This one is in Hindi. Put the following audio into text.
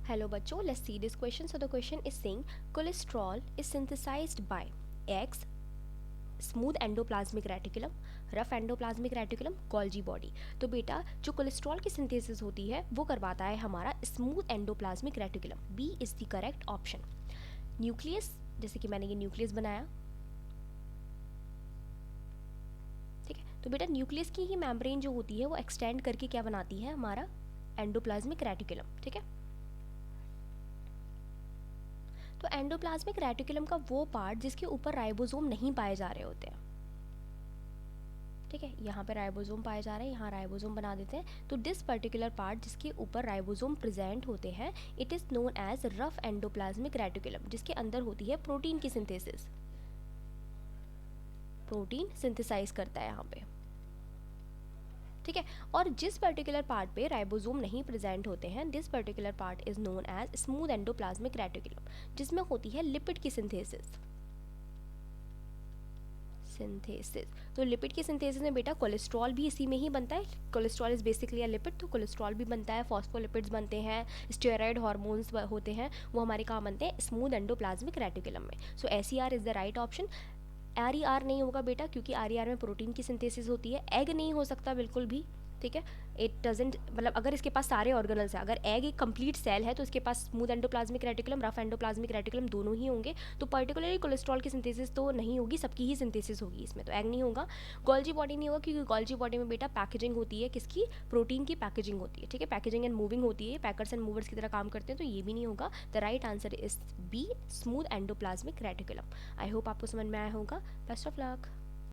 Hello बच्चों, let's see this question. So the question is saying cholesterol is synthesized by eggs, smooth endoplasmic reticulum, rough endoplasmic reticulum, Golgi body. तो बेटा जो कोलेस्ट्रॉल की सिंथेसिस होती है वो करवाता है हमारा smooth endoplasmic reticulum. B is the correct option. Nucleus, जैसे कि मैंने ये न्यूक्लियस बनाया, ठीक है. तो बेटा न्यूक्लियस की ही मेम्ब्रेन जो होती है वो एक्सटेंड करके क्या बनाती है, हमारा एंडोप्लाज्मिक रेटिकुलम. ठीक है. तो एंडोप्लाज्मिक रेटिकुलम का वो पार्ट जिसके ऊपर राइबोसोम नहीं पाए जा रहे होते हैं, ठीक है. यहाँ पे राइबोसोम पाए जा रहे हैं, यहाँ राइबोसोम बना देते हैं. तो दिस पर्टिकुलर पार्ट जिसके ऊपर राइबोसोम प्रेजेंट होते हैं, it is known as rough endoplasmic reticulum, जिसके अंदर होती है प्रोटीन की सिंथेसिस. प्रोटीन सिंथेसाइज करता है यहाँ पे, ठीक है. और जिस पर्टिकुलर पार्ट पे राइबोसोम नहीं प्रेजेंट होते हैं, this particular part is known as smooth endoplasmic reticulum, जिसमें होती है लिपिड की सिंथेसिस. तो लिपिड की सिंथेसिस में बेटा कोलेस्ट्रॉल भी इसी में ही बनता है. Cholesterol is basically a lipid, तो कोलेस्ट्रॉल भी बनता है, फॉस्फोलिपिड्स बनते हैं, स्टेरॉयड हार्मोन्स होते हैं, वो हमारे कहाँ बनते हैं, स्मूथ एंडोप्लाज्मिक रेटिकुलम में. सो SER is the right option. RER नहीं होगा बेटा, क्योंकि RER में प्रोटीन की सिंथेसिस होती है. एग नहीं हो सकता बिल्कुल भी, ठीक है. इट डजेंट, मतलब अगर इसके पास सारे ऑर्गेनल्स हैं, अगर एग एक कंप्लीट सेल है तो इसके पास smooth endoplasmic reticulum, rough endoplasmic reticulum दोनों ही होंगे. तो पर्टिकुलरली कोलेस्ट्रॉल की सिंथेसिस तो नहीं होगी, सबकी ही सिंथेसिस होगी इसमें, तो एग नहीं होगा. गोल्जी बॉडी नहीं होगा, क्योंकि गोल्जी बॉडी में बेटा पैकेजिंग होती है, किसकी, प्रोटीन की पैकेजिंग होती है, ठीक है. पैकेजिंग एंड मूविंग होती है, पैकर्स एंड मूवर्स की तरह काम करते हैं, तो ये भी नहीं होगा. The right answer is B, smooth endoplasmic reticulum. I hope आपको समझ में आया होगा. Best of luck.